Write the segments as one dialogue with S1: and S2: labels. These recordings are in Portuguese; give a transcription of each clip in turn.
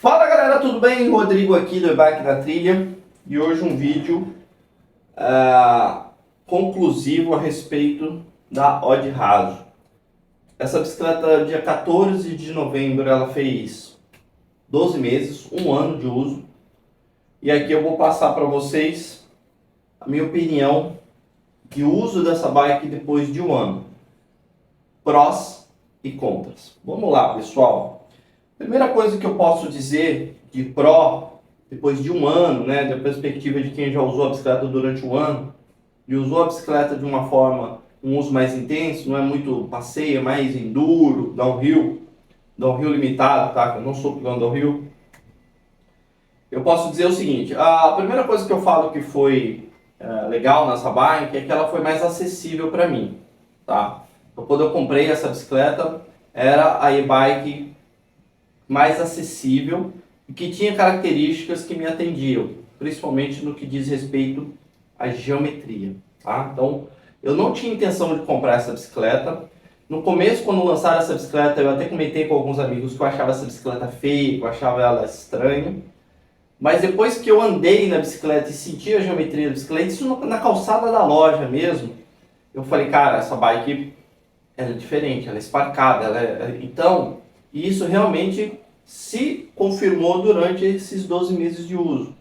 S1: Fala galera, tudo bem? Rodrigo aqui do E-Bike na Trilha e hoje um vídeo conclusivo a respeito da Odd Raso. Essa bicicleta, dia 14 de novembro, ela fez 12 meses, um ano de uso. E aqui eu vou passar para vocês a minha opinião de uso dessa bike depois de um ano. Prós e contras. Vamos lá, pessoal. Primeira coisa que eu posso dizer de pró, depois de um ano, né, da perspectiva de quem já usou a bicicleta durante um ano, e usou a bicicleta de uma forma, um uso mais intenso, não é muito passeio, é mais enduro, downhill limitado, tá? Eu não sou piloto downhill. Eu posso dizer o seguinte, a primeira coisa que eu falo que foi legal nessa bike é que ela foi mais acessível para mim, tá? Então, quando eu comprei essa bicicleta, era a e-bike mais acessível e que tinha características que me atendiam, principalmente no que diz respeito à geometria, tá? Então, eu não tinha intenção de comprar essa bicicleta. No começo, quando lançaram essa bicicleta, eu até comentei com alguns amigos que eu achava essa bicicleta feia, que eu achava ela estranha. Mas depois que eu andei na bicicleta e senti a geometria da bicicleta, isso na calçada da loja mesmo, eu falei, cara, essa bike ela é diferente, ela é esparcada, então isso realmente se confirmou durante esses 12 meses de uso.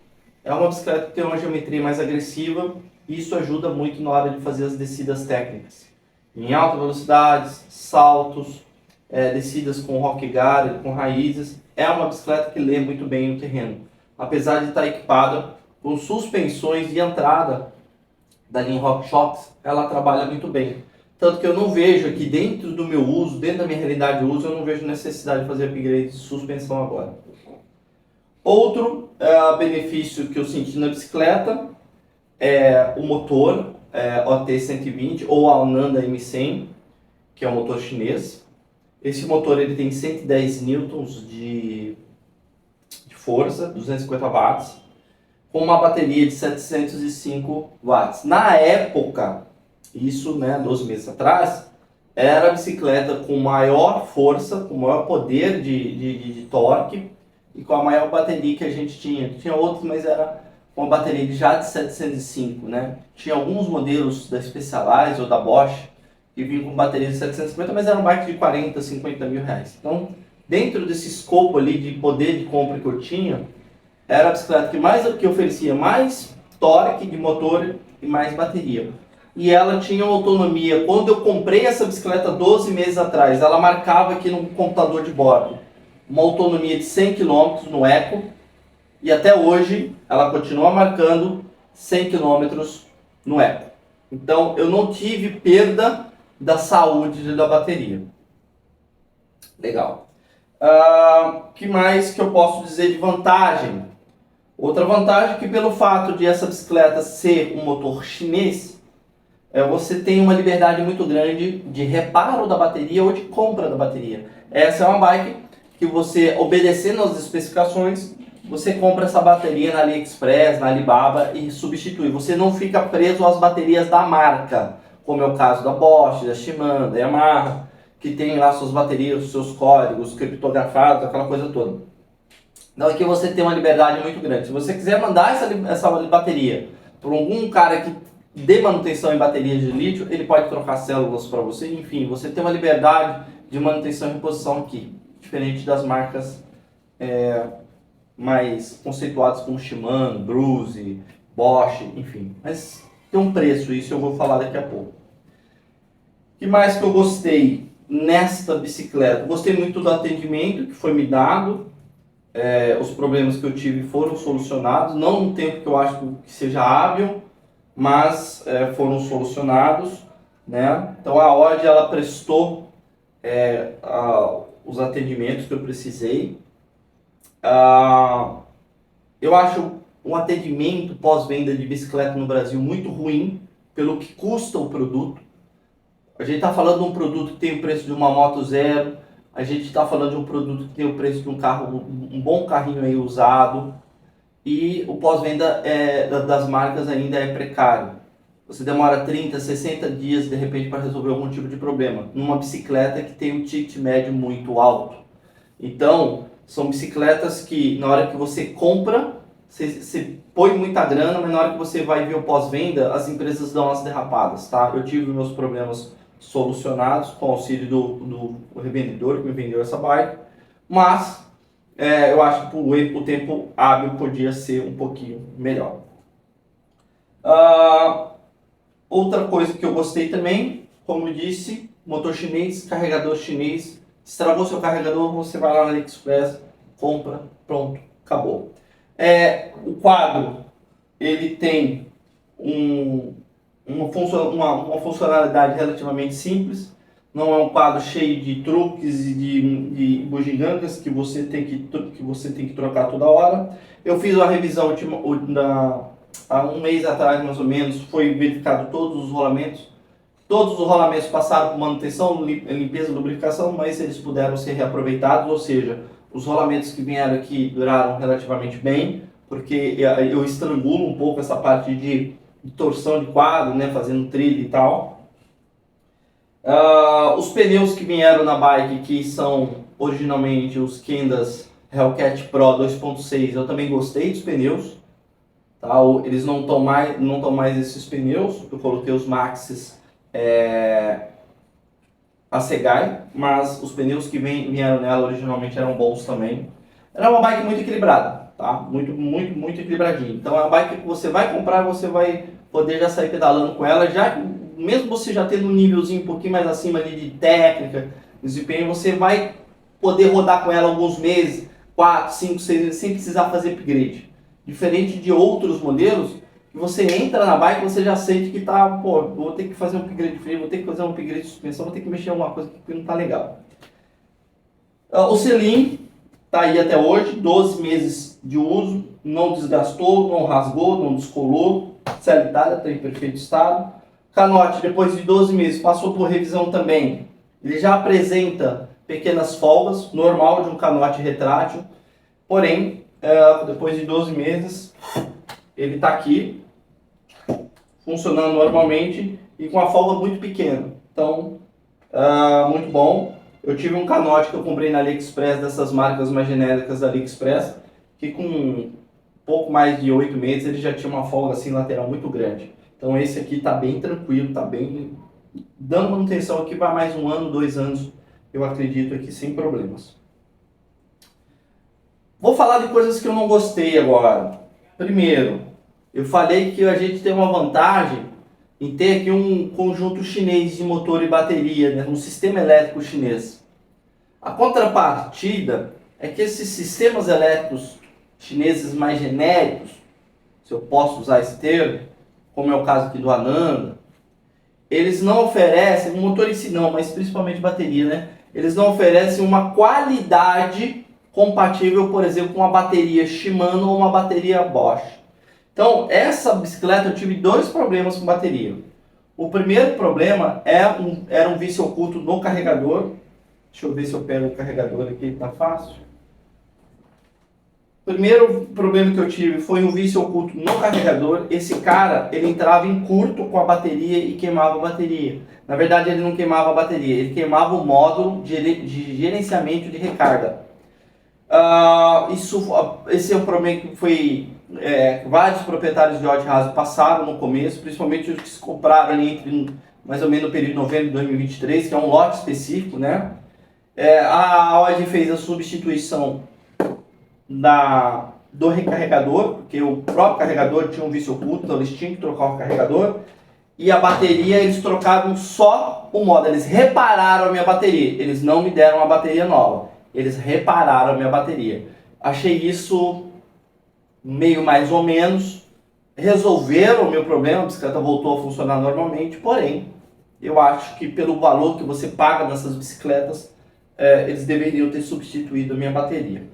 S1: É uma bicicleta que tem uma geometria mais agressiva e isso ajuda muito na hora de fazer as descidas técnicas. Em alta velocidade, saltos, descidas com rock garden, com raízes. É uma bicicleta que lê muito bem o terreno. Apesar de estar equipada com suspensões de entrada da linha RockShox, ela trabalha muito bem. Tanto que eu não vejo aqui dentro do meu uso, dentro da minha realidade de uso, eu não vejo necessidade de fazer upgrade de suspensão agora. Outro benefício que eu senti na bicicleta é o motor OT120 ou a Ananda M100, que é um motor chinês. Esse motor ele tem 110 newtons de força, 250 watts, com uma bateria de 705 watts. Na época, isso, né, 12 meses atrás, era a bicicleta com maior força, com maior poder de torque e com a maior bateria que a gente tinha. Tinha outros, mas era uma bateria já de 705, né? Tinha alguns modelos da Specialized ou da Bosch que vinham com bateria de 750, mas era um bike de 40, 50 mil reais. Então, dentro desse escopo ali de poder de compra que eu tinha, era a bicicleta que oferecia mais torque de motor e mais bateria. E ela tinha uma autonomia. Quando eu comprei essa bicicleta 12 meses atrás, ela marcava aqui no computador de bordo uma autonomia de 100 km no Eco. E até hoje ela continua marcando 100 km no Eco. Então eu não tive perda da saúde da bateria. Legal. Que mais que eu posso dizer de vantagem? Outra vantagem é que pelo fato de essa bicicleta ser um motor chinês, você tem uma liberdade muito grande de reparo da bateria ou de compra da bateria. Essa é uma bike que você, obedecendo às especificações, você compra essa bateria na AliExpress, na Alibaba e substitui. Você não fica preso às baterias da marca, como é o caso da Bosch, da Shimano, da Yamaha, que tem lá suas baterias, seus códigos criptografados, aquela coisa toda. Então aqui você tem uma liberdade muito grande. Se você quiser mandar essa bateria para algum cara que dê manutenção em baterias de lítio, ele pode trocar células para você. Enfim, você tem uma liberdade de manutenção e reposição aqui, diferente das marcas mais conceituadas como Shimano, Bruse, Bosch, enfim. Mas tem um preço, isso eu vou falar daqui a pouco. O que mais que eu gostei nesta bicicleta? Gostei muito do atendimento que foi me dado. Os problemas que eu tive foram solucionados, não num tempo que eu acho que seja hábil, mas foram solucionados, né? Então a Odd ela prestou os atendimentos que eu precisei. Eu acho um atendimento pós-venda de bicicleta no Brasil muito ruim pelo que custa o produto. A gente está falando de um produto que tem o preço de uma moto zero. A gente está falando de um produto que tem o preço de um carro, um bom carrinho aí usado. E o pós-venda das marcas ainda é precário. Você demora 30, 60 dias de repente para resolver algum tipo de problema. Numa bicicleta que tem um ticket médio muito alto. Então, São bicicletas que na hora que você compra, você põe muita grana, mas na hora que você vai ver o pós-venda, as empresas dão umas derrapadas, tá? Eu tive meus problemas solucionados com o auxílio do revendedor que me vendeu essa bike, mas eu acho que o tempo hábil podia ser um pouquinho melhor. Outra coisa que eu gostei também, como eu disse, motor chinês, carregador chinês. Estragou seu carregador, você vai lá na AliExpress, compra, pronto, acabou. O quadro, ele tem uma funcionalidade relativamente simples. Não é um quadro cheio de truques e de bugigangas que você tem que trocar toda hora. Eu fiz uma revisão há um mês atrás, mais ou menos, foi verificado todos os rolamentos. Todos os rolamentos passaram por manutenção, limpeza e lubrificação, mas eles puderam ser reaproveitados, ou seja, os rolamentos que vieram aqui duraram relativamente bem, porque eu estrangulo um pouco essa parte de torção de quadro, né, fazendo trilha e tal. Os pneus que vieram na bike, que são originalmente os Kendas Hellcat Pro 2.6, eu também gostei dos pneus. Tá? Eles não estão mais esses pneus, eu coloquei os Maxxis a Segai, mas os pneus que vieram nela originalmente eram bons também. Era uma bike muito equilibrada, tá? Muito equilibradinha. Então é uma bike que você vai comprar, você vai poder já sair pedalando com ela, já mesmo você já tendo um nívelzinho um pouquinho mais acima ali de técnica, desempenho, você vai poder rodar com ela alguns meses, 4, 5, 6 meses, sem precisar fazer upgrade. Diferente de outros modelos, que você entra na bike e você já sente que tá, vou ter que fazer um upgrade de freio, vou ter que fazer um upgrade de suspensão, vou ter que mexer em alguma coisa que não tá legal. O selim tá aí até hoje, 12 meses de uso, não desgastou, não rasgou, não descolou, sanitária está em perfeito estado. Canote, depois de 12 meses, passou por revisão também. Ele já apresenta pequenas folgas, normal de um canote retrátil, porém, depois de 12 meses, ele está aqui, funcionando normalmente e com uma folga muito pequena. Então, muito bom. Eu tive um canote que eu comprei na AliExpress, dessas marcas mais genéricas da AliExpress, que com pouco mais de 8 meses ele já tinha uma folga assim lateral muito grande. Então esse aqui está bem tranquilo, está bem dando manutenção aqui para mais 1 ano, 2 anos, eu acredito aqui sem problemas. Vou falar de coisas que eu não gostei agora. Primeiro, eu falei que a gente tem uma vantagem em ter aqui um conjunto chinês de motor e bateria, né? Um sistema elétrico chinês. A contrapartida é que esses sistemas elétricos chineses mais genéricos, se eu posso usar esse termo, como é o caso aqui do Ananda, eles não oferecem, o motor em si não, mas principalmente bateria, né? Eles não oferecem uma qualidade compatível, por exemplo, com uma bateria Shimano ou uma bateria Bosch. Então, essa bicicleta eu tive 2 problemas com bateria. O primeiro problema era um vício oculto no carregador. Deixa eu ver se eu pego o carregador aqui, tá fácil. O primeiro problema que eu tive foi um vício oculto no carregador. Esse cara, ele entrava em curto com a bateria e queimava a bateria. Na verdade, ele não queimava a bateria, ele queimava o módulo de gerenciamento de recarga. Esse é um problema que foi... vários proprietários de Odd Haas passaram no começo, principalmente os que se compraram ali entre mais ou menos no período de novembro de 2023, que é um lote específico, né? A Odd fez a substituição do recarregador, porque o próprio carregador tinha um vício oculto, então eles tinham que trocar o carregador, e a bateria eles trocaram só o módulo, eles repararam a minha bateria, eles não me deram uma bateria nova, eles repararam a minha bateria. Achei isso meio mais ou menos, resolveram o meu problema, a bicicleta voltou a funcionar normalmente, porém, eu acho que pelo valor que você paga nessas bicicletas, eles deveriam ter substituído a minha bateria.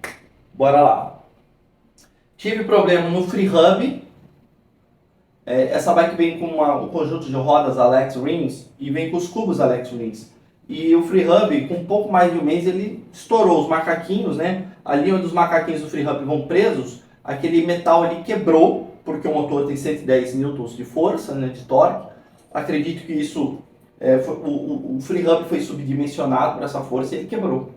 S1: Bora lá. Tive problema no Free Hub. Essa bike vem com um conjunto de rodas Alex Rings e vem com os cubos Alex Rings. E o Free Hub, com um pouco mais de um mês, ele estourou os macaquinhos, né? Ali onde os macaquinhos do Free Hub vão presos, aquele metal ali quebrou, porque o motor tem 110 newtons de força, né, de torque. Acredito que isso, o Free Hub foi subdimensionado por essa força e ele quebrou.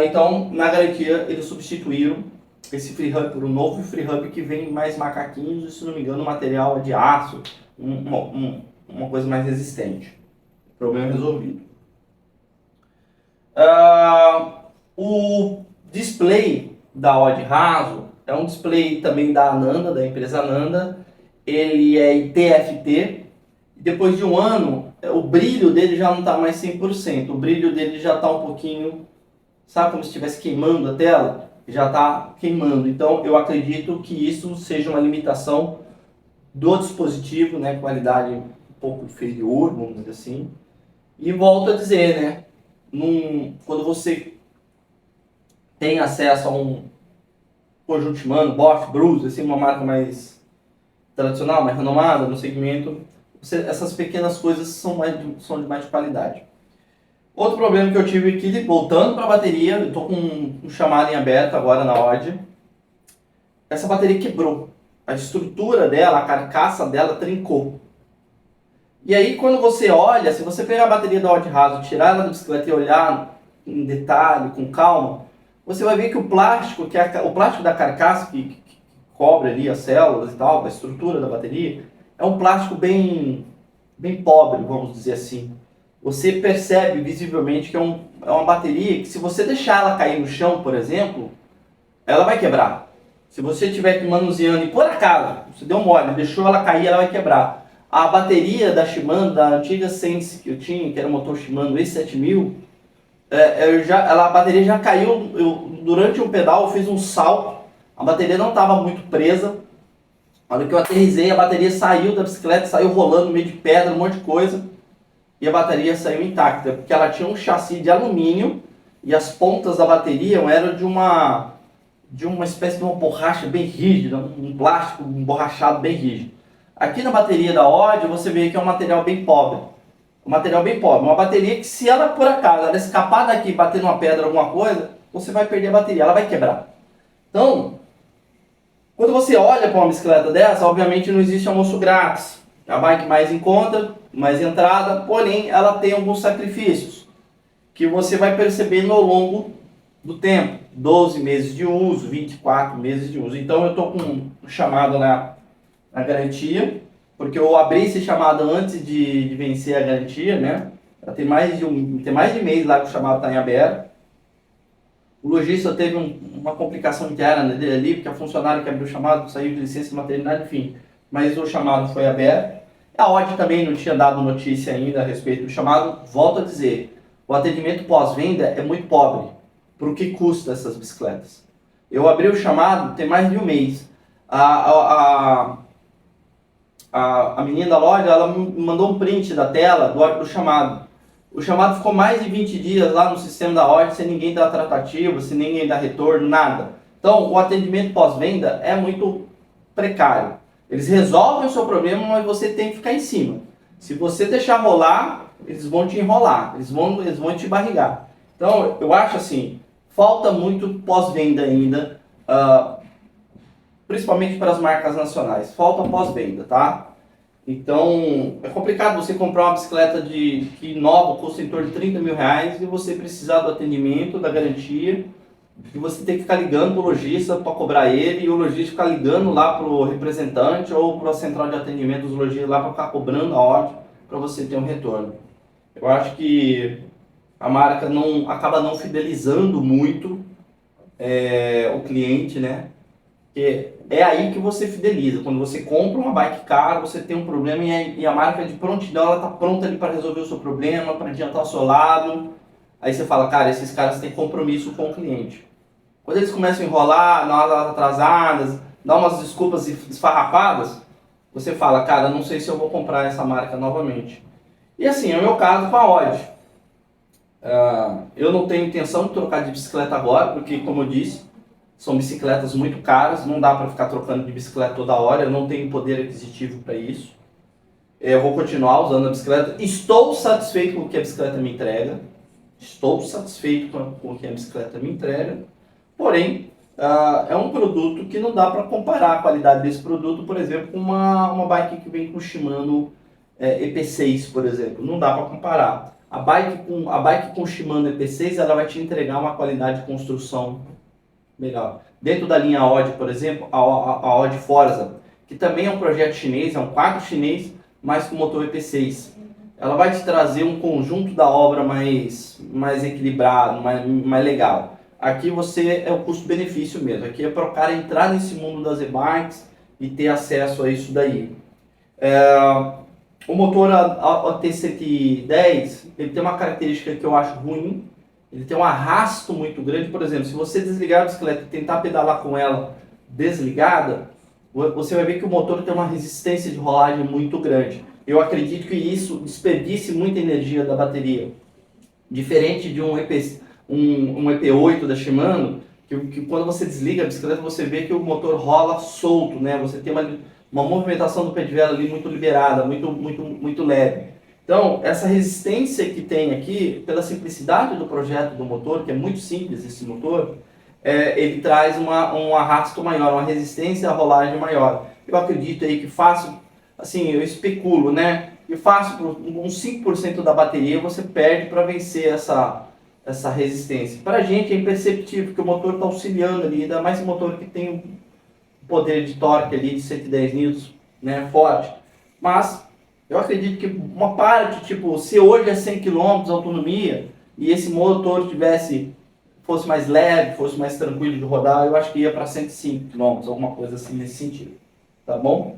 S1: Então, na garantia, eles substituíram esse free hub por um novo free hub que vem mais macaquinhos e, se não me engano, o material é de aço, uma coisa mais resistente. Problema resolvido. O display da Odd Raso é um display também da Ananda, da empresa Ananda. Ele é TFT. Depois de um ano, o brilho dele já não está mais 100%. O brilho dele já está um pouquinho, sabe, como se estivesse queimando a tela? Já está queimando. Então, eu acredito que isso seja uma limitação do dispositivo, né? Qualidade um pouco inferior, vamos dizer assim. E volto a dizer, né? Quando você tem acesso a um conjunto Shimano, Bosch, Bruse, assim, uma marca mais tradicional, mais renomada no segmento, essas pequenas coisas são de mais qualidade. Outro problema que eu tive aqui, voltando para a bateria, eu estou com um chamado em aberto agora na Odd. Essa bateria quebrou. A estrutura dela, a carcaça dela trincou. E aí quando você olha, se você pegar a bateria da Odd Raso, tirar ela da bicicleta e olhar em detalhe, com calma, você vai ver que o plástico da carcaça que cobre ali as células e tal, a estrutura da bateria, é um plástico bem pobre, vamos dizer assim. Você percebe visivelmente que é uma bateria que, se você deixar ela cair no chão, por exemplo, ela vai quebrar. Se você estiver manuseando e por acaso, você deu mole, deixou ela cair, ela vai quebrar. A bateria da Shimano, da antiga Sense que eu tinha, que era o motor Shimano E7000, a bateria já caiu. Durante um pedal eu fiz um salto, a bateria não estava muito presa. Na hora que eu aterrissei, a bateria saiu da bicicleta, saiu rolando no meio de pedra, um monte de coisa. E a bateria saiu intacta, porque ela tinha um chassi de alumínio e as pontas da bateria eram de uma espécie de uma borracha bem rígida, um plástico emborrachado bem rígido. Aqui na bateria da Odd você vê que é um material bem pobre. Um material bem pobre. Uma bateria que, se ela por acaso ela escapar daqui e bater numa pedra, alguma coisa, você vai perder a bateria, ela vai quebrar. Então, quando você olha para uma bicicleta dessa, obviamente não existe almoço grátis. É a bike mais em conta, mais entrada, porém ela tem alguns sacrifícios que você vai percebendo ao longo do tempo. 12 meses de uso, 24 meses de uso. Então eu estou com um chamado na garantia, porque eu abri esse chamado antes de vencer a garantia, né? Tem mais de mês lá que o chamado está em aberto. O lojista teve uma complicação interna dele ali, porque a funcionária que abriu o chamado saiu de licença de maternidade, enfim. Mas o chamado foi aberto. A Odd também não tinha dado notícia ainda a respeito do chamado. Volto a dizer, o atendimento pós-venda é muito pobre para o que custa essas bicicletas. Eu abri o chamado tem mais de um mês. A menina da loja, ela me mandou um print da tela do chamado. O chamado ficou mais de 20 dias lá no sistema da Odd, sem ninguém dar tratativa, sem ninguém dar retorno, nada. Então, o atendimento pós-venda é muito precário. Eles resolvem o seu problema, mas você tem que ficar em cima. Se você deixar rolar, eles vão te enrolar, eles vão te barrigar. Então, eu acho assim, falta muito pós-venda ainda, principalmente para as marcas nacionais. Falta pós-venda, tá? Então, é complicado você comprar uma bicicleta que nova custa em torno de 30 mil reais e você precisar do atendimento, da garantia, e você tem que ficar ligando para o lojista para cobrar ele, e o lojista ficar ligando lá para o representante ou para a central de atendimento dos lojistas lá para ficar cobrando a ordem para você ter um retorno. Eu acho que a marca acaba não fidelizando muito o cliente, né? Porque é aí que você fideliza. Quando você compra uma bike cara, você tem um problema e a marca de prontidão, ela está pronta ali para resolver o seu problema, para adiantar o seu lado. Aí você fala, cara, esses caras têm compromisso com o cliente. Quando eles começam a enrolar, dar umas atrasadas, dar umas desculpas esfarrapadas, você fala, cara, não sei se eu vou comprar essa marca novamente. E assim, é o meu caso com a Odd. Eu não tenho intenção de trocar de bicicleta agora, porque, como eu disse, são bicicletas muito caras, não dá para ficar trocando de bicicleta toda hora, eu não tenho poder aquisitivo para isso. Eu vou continuar usando a bicicleta. Estou satisfeito com o que a bicicleta me entrega. Porém, é um produto que não dá para comparar a qualidade desse produto, por exemplo, com uma bike que vem com o Shimano EP6, por exemplo. Não dá para comparar. A bike com Shimano EP6, ela vai te entregar uma qualidade de construção melhor. Dentro da linha Odd, por exemplo, a Odd Forza, que também é um projeto chinês, é um quadro chinês, mas com motor EP6. Ela vai te trazer um conjunto da obra mais equilibrado, mais legal. Aqui você é o custo-benefício mesmo. Aqui é para o cara entrar nesse mundo das e-bikes e ter acesso a isso daí. O motor AT110, ele tem uma característica que eu acho ruim. Ele tem um arrasto muito grande. Por exemplo, se você desligar a bicicleta e tentar pedalar com ela desligada, você vai ver que o motor tem uma resistência de rolagem muito grande. Eu acredito que isso desperdice muita energia da bateria. Diferente de um EP8 da Shimano, que quando você desliga a bicicleta, você vê que o motor rola solto, né? Você tem uma movimentação do pé de vela ali muito liberada, muito leve. Então, essa resistência que tem aqui, pela simplicidade do projeto do motor, que é muito simples esse motor, ele traz um arrasto maior, uma resistência à rolagem maior. Eu acredito aí que fácil, assim, eu especulo, né? E fácil, por uns 5% da bateria você perde para vencer essa resistência. Para a gente é imperceptível, porque o motor está auxiliando ali, ainda mais um motor que tem um poder de torque ali de 110 N, né? Forte. Mas eu acredito que uma parte, tipo, se hoje é 100 km de autonomia e esse motor fosse mais leve, fosse mais tranquilo de rodar, eu acho que ia para 105 km, alguma coisa assim nesse sentido. Tá bom?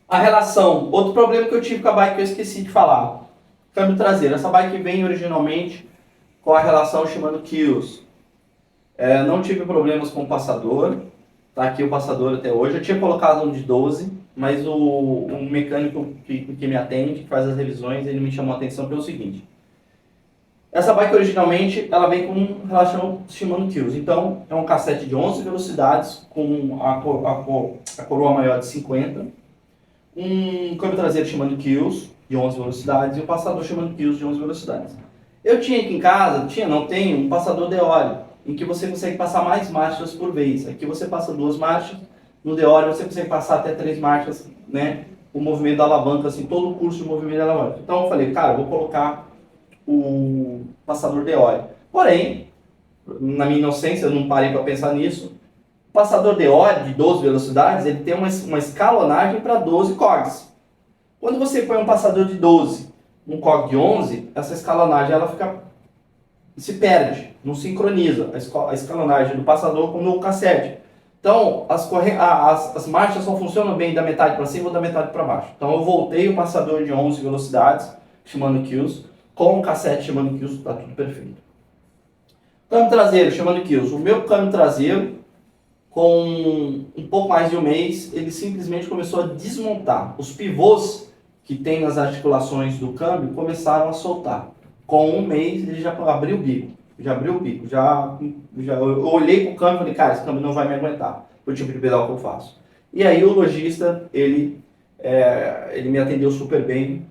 S1: A relação, outro problema que eu tive com a bike que eu esqueci de falar. Câmbio traseiro. Essa bike vem originalmente com a relação Shimano Kills. Não tive problemas com o passador. Tá aqui o passador até hoje. Eu tinha colocado um de 12, mas o mecânico que me atende, que faz as revisões, ele me chamou a atenção pelo seguinte. Essa bike originalmente ela vem com relação Shimano Kills. Então é um cassete de 11 velocidades com a coroa maior de 50. Um câmbio traseiro Shimano Kills de 11 velocidades e um passador Shimano Kills de 11 velocidades. Eu tinha aqui em casa, tenho um passador Deore, em que você consegue passar mais marchas por vez. Aqui você passa 2 marchas, no Deore você consegue passar até 3 marchas, né? O movimento da alavanca, assim, todo o curso de movimento da alavanca. Então eu falei, cara, eu vou colocar o passador Deore. Porém, na minha inocência, eu não parei para pensar nisso. O passador Deore de 12 velocidades, ele tem uma escalonagem para 12 cogs. Quando você põe um passador de 12, um cog de 11, essa escalonagem ela se perde, não sincroniza a escalonagem do passador com o cassete. Então, as marchas só funcionam bem da metade para cima ou da metade para baixo. Então, eu voltei o passador de 11 velocidades, Shimano Kills, com o cassete Shimano Kills, está tudo perfeito. Câmbio traseiro, Shimano Kills. O meu câmbio traseiro, com um pouco mais de um mês, ele simplesmente começou a desmontar. Os pivôs que tem nas articulações do câmbio começaram a soltar. Com um mês ele já abriu o bico. Eu olhei pro câmbio e falei, cara, esse câmbio não vai me aguentar, o tipo de pedal que eu faço. E aí o lojista, ele me atendeu super bem.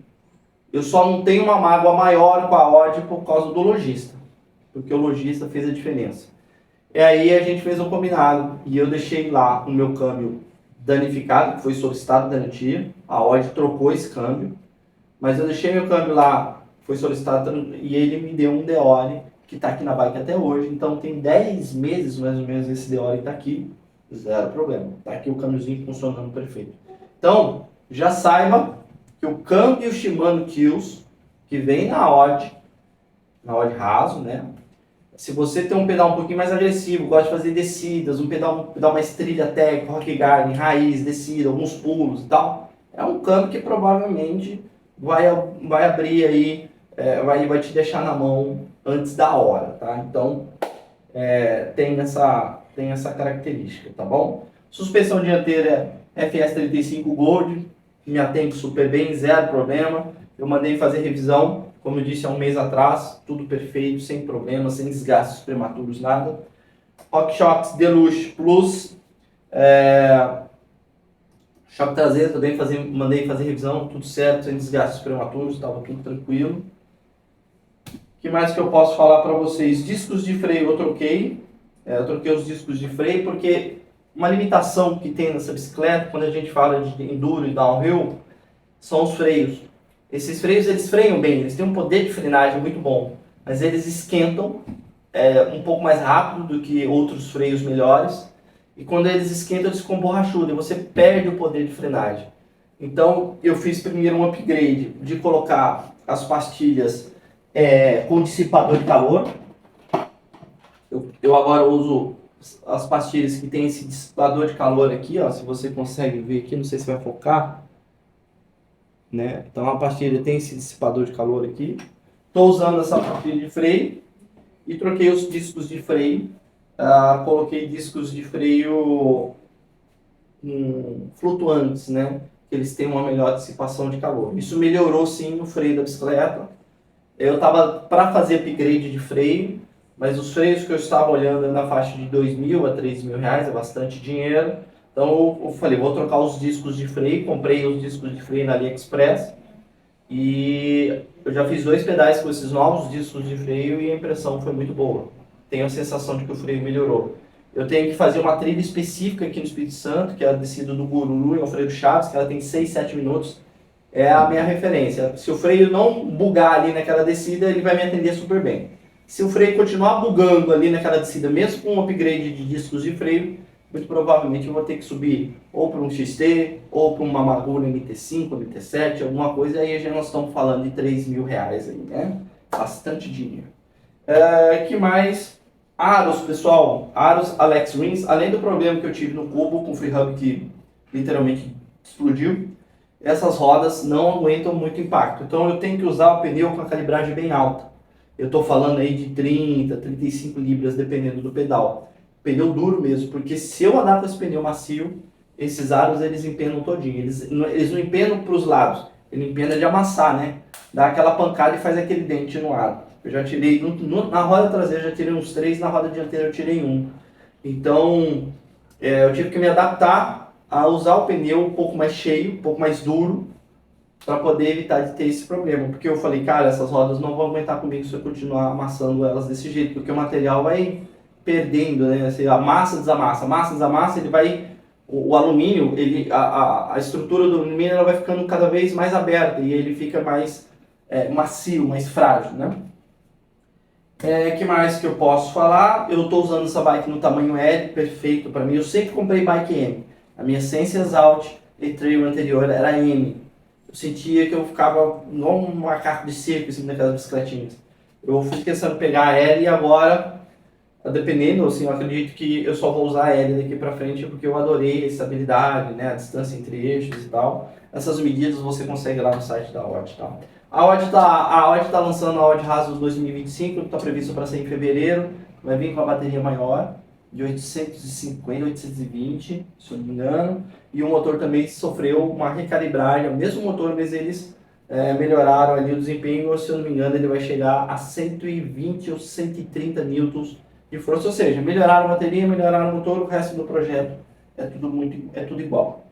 S1: Eu só não tenho uma mágoa maior com a Odd por causa do lojista, porque o lojista fez a diferença. E aí a gente fez um combinado e eu deixei lá o meu câmbio danificado, que foi solicitado garantia. A Odd trocou esse câmbio, mas eu deixei meu câmbio lá, foi solicitado e ele me deu um Deore que está aqui na bike até hoje. Então tem 10 meses mais ou menos esse Deore está aqui, zero problema. Está aqui o câmbiozinho funcionando perfeito. Então já saiba que o câmbio Shimano Kills que vem na Odd raso, né? Se você tem um pedal um pouquinho mais agressivo, gosta de fazer descidas, um pedal mais trilha técnica, rock garden, raiz, descida, alguns pulos e tal, é um câmbio que provavelmente vai abrir aí, vai te deixar na mão antes da hora, tá? Então, tem essa característica, tá bom? Suspensão dianteira FS35 Gold, me atende super bem, zero problema. Eu mandei fazer revisão, como eu disse, há um mês atrás, tudo perfeito, sem problemas, sem desgastes prematuros, nada. RockShox Deluxe Plus, choque traseiro também, mandei fazer revisão, tudo certo, sem desgastes prematuros, estava tudo tranquilo. O que mais que eu posso falar para vocês? Discos de freio eu troquei os discos de freio porque uma limitação que tem nessa bicicleta, quando a gente fala de enduro e downhill, são os freios. Esses freios, eles freiam bem, eles têm um poder de frenagem muito bom, mas eles esquentam um pouco mais rápido do que outros freios melhores, e quando eles esquentam, eles ficam borrachudos, e você perde o poder de frenagem. Então, eu fiz primeiro um upgrade de colocar as pastilhas com dissipador de calor. Eu agora uso as pastilhas que tem esse dissipador de calor aqui, ó, se você consegue ver aqui, não sei se vai focar, né? Então a pastilha tem esse dissipador de calor aqui. Estou usando essa pastilha de freio e troquei os discos de freio. Coloquei discos de freio flutuantes, né? Eles têm uma melhor dissipação de calor. Isso melhorou sim o freio da bicicleta. Eu estava para fazer upgrade de freio, mas os freios que eu estava olhando na faixa de R$2.000 a R$3.000, é bastante dinheiro. Então eu falei, vou trocar os discos de freio, comprei os discos de freio na AliExpress e eu já fiz 2 pedais com esses novos discos de freio e a impressão foi muito boa. Tenho a sensação de que o freio melhorou. Eu tenho que fazer uma trilha específica aqui no Espírito Santo, que é a descida do Gururu em Alfredo Chaves, que ela tem 6, 7 minutos. É a minha referência. Se o freio não bugar ali naquela descida, ele vai me atender super bem. Se o freio continuar bugando ali naquela descida, mesmo com um upgrade de discos de freio, muito provavelmente eu vou ter que subir ou para um XT, ou para uma Magura MT5, MT7, alguma coisa, aí já nós estamos falando de R$3.000 aí, né? Bastante dinheiro. Que mais? Aros, pessoal. Aros Alex Rins. Além do problema que eu tive no cubo com o FreeHub que literalmente explodiu, essas rodas não aguentam muito impacto. Então eu tenho que usar o pneu com a calibragem bem alta. Eu estou falando aí de 30, 35 libras, dependendo do pedal. Pneu duro mesmo, porque se eu andar com esse pneu macio, esses aros eles empenam todinho. Eles não empenam para os lados, ele empena de amassar, né? Dá aquela pancada e faz aquele dente no aro. Eu já tirei, na roda traseira eu já tirei uns 3, na roda dianteira eu tirei 1. Então, eu tive que me adaptar a usar o pneu um pouco mais cheio, um pouco mais duro, para poder evitar de ter esse problema. Porque eu falei, cara, essas rodas não vão aguentar comigo se eu continuar amassando elas desse jeito, porque o material vai perdendo, né? Assim, amassa, desamassa, ele vai... O alumínio, a estrutura do alumínio ela vai ficando cada vez mais aberta e ele fica mais macio, mais frágil, né? Que mais que eu posso falar? Eu estou usando essa bike no tamanho L, perfeito para mim. Eu sempre comprei bike M. A minha Sense Exalt e-Trail anterior era M. Eu sentia que eu ficava igual um macaco de circo em cima daquelas bicicletinhas. Eu fui pensando em pegar a L e agora, dependendo, assim, eu acredito que eu só vou usar a L daqui para frente porque eu adorei a estabilidade, né, a distância entre eixos e tal. Essas medidas você consegue lá no site da Odd, tá? A Odd tá lançando a Odd Razor 2025, que está previsto para ser em fevereiro. Vai vir com a bateria maior, de 850, 820, se eu não me engano. E o motor também sofreu uma recalibragem, o mesmo motor, mas eles melhoraram ali o desempenho. Se eu não me engano, ele vai chegar a 120 ou 130 newtons de força. Ou seja, melhoraram a bateria, melhoraram o motor, o resto do projeto é tudo igual.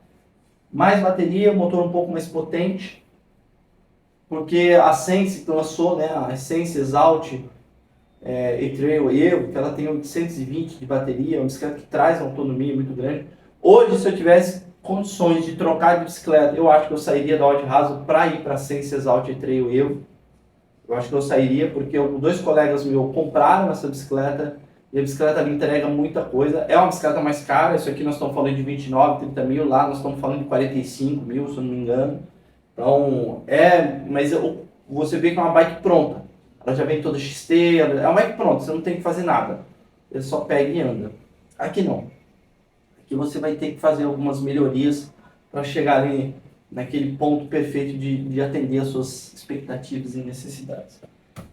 S1: Mais bateria, motor um pouco mais potente, porque a Sense que lançou, né, a Sense Exalt e-Trail Evo, que ela tem 820 de bateria, é uma bicicleta que traz uma autonomia muito grande. Hoje, se eu tivesse condições de trocar de bicicleta, eu acho que eu sairia da Odd Razor para ir para a Sense Exalt e-Trail Evo. Eu acho que eu sairia porque 2 colegas meus compraram essa bicicleta e a bicicleta me entrega muita coisa. É uma bicicleta mais cara, isso aqui nós estamos falando de 29, 30 mil, lá nós estamos falando de 45 mil, se eu não me engano. Então, mas você vê que é uma bike pronta. Ela já vem toda XT, é uma bike pronta, você não tem que fazer nada. Você só pega e anda. Aqui não. Aqui você vai ter que fazer algumas melhorias para chegar ali naquele ponto perfeito de atender as suas expectativas e necessidades.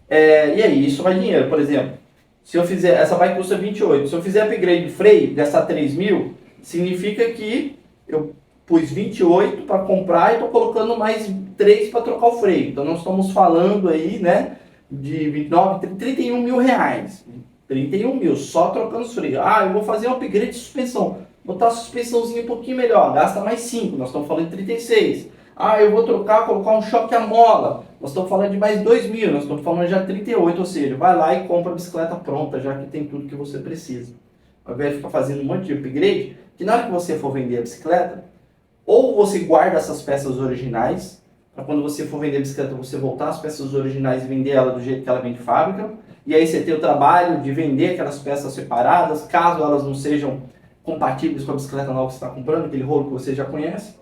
S1: E aí, isso vai dinheiro. Por exemplo, se eu fizer, essa bike custa 28, se eu fizer upgrade de freio, gastar 3 mil, significa que eu pus 28 para comprar e estou colocando mais 3 para trocar o freio. Então nós estamos falando aí, né, de 29, 31 mil reais. 31 mil, só trocando os freios. Eu vou fazer um upgrade de suspensão. Botar a suspensãozinha um pouquinho melhor, gasta mais 5, nós estamos falando de 36. Eu vou trocar, colocar um choque à mola. Nós estamos falando de mais 2 mil, nós estamos falando já de 38, ou seja, vai lá e compra a bicicleta pronta, já que tem tudo que você precisa. Ao invés de ficar fazendo um monte de upgrade, que na hora que você for vender a bicicleta, ou você guarda essas peças originais, para quando você for vender a bicicleta, você voltar as peças originais e vender ela do jeito que ela vem de fábrica. E aí você tem o trabalho de vender aquelas peças separadas, caso elas não sejam compatíveis com a bicicleta nova que você está comprando, aquele rolo que você já conhece.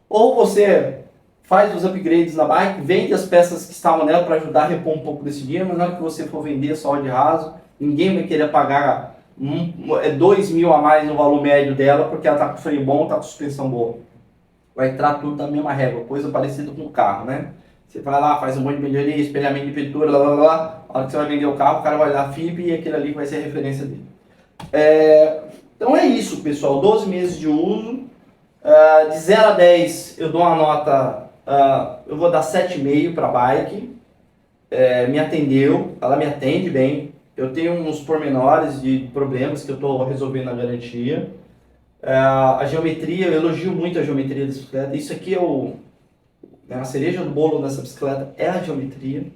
S1: Ou você faz os upgrades na bike, vende as peças que estavam nela para ajudar a repor um pouco desse dinheiro, mas na hora que você for vender só de raso, ninguém vai querer pagar 2 mil a mais no valor médio dela, porque ela está com freio bom, está com suspensão boa. Vai entrar tudo na mesma régua, coisa parecida com o carro, né? Você vai lá, faz um monte de melhoria, espelhamento de pintura, blá blá blá. A hora que você vai vender o carro, o cara vai dar FIP e aquele ali vai ser a referência dele. Então é isso, pessoal. 12 meses de uso. De 0 a 10, eu dou uma nota, eu vou dar 7,5 para a bike. Me atendeu, ela me atende bem. Eu tenho uns pormenores de problemas que eu estou resolvendo na garantia. A geometria, eu elogio muito a geometria da bicicleta. Isso aqui é a cereja do bolo dessa bicicleta, é a geometria.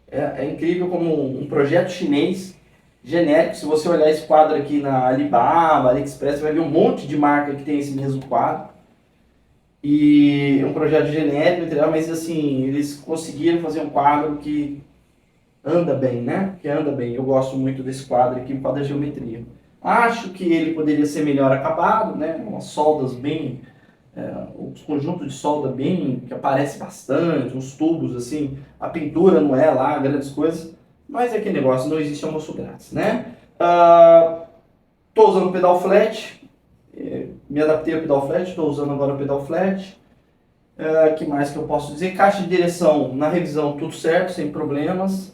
S1: É incrível como um projeto chinês genérico. Se você olhar esse quadro aqui na Alibaba, AliExpress, você vai ver um monte de marca que tem esse mesmo quadro. E é um projeto genérico, entendeu? Mas assim, eles conseguiram fazer um quadro que anda bem, né? Que anda bem. Eu gosto muito desse quadro aqui por causa da geometria. Acho que ele poderia ser melhor acabado, né? Umas soldas bem, os conjuntos de solda bem, que aparece bastante, uns tubos assim. A pintura não é lá grandes coisas, mas é aquele negócio, não existe almoço grátis, né? Tô usando pedal flat, me adaptei ao pedal flat, estou usando agora o pedal flat. Que mais que eu posso dizer? Caixa de direção na revisão tudo certo, sem problemas.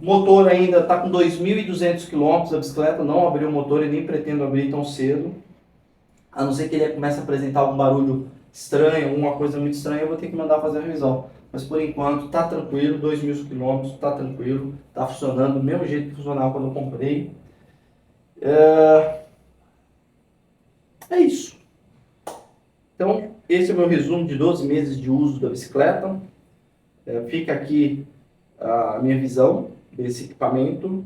S1: Motor ainda está com 2.200 km a bicicleta, não abriu o motor e nem pretendo abrir tão cedo. A não ser que ele comece a apresentar algum barulho estranho, alguma coisa muito estranha, eu vou ter que mandar fazer a revisão. Mas por enquanto está tranquilo, 2.000 km, está tranquilo, está funcionando do mesmo jeito que funcionava quando eu comprei. É isso. Então, esse é o meu resumo de 12 meses de uso da bicicleta. Fica aqui a minha visão desse equipamento.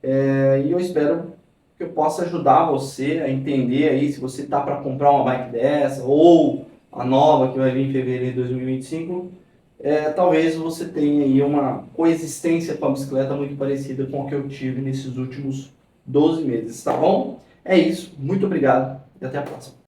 S1: E eu espero que eu possa ajudar você a entender aí se você está para comprar uma bike dessa ou a nova que vai vir em fevereiro de 2025. Talvez você tenha aí uma coexistência com a bicicleta muito parecida com a que eu tive nesses últimos 12 meses, tá bom? É isso, muito obrigado e até a próxima.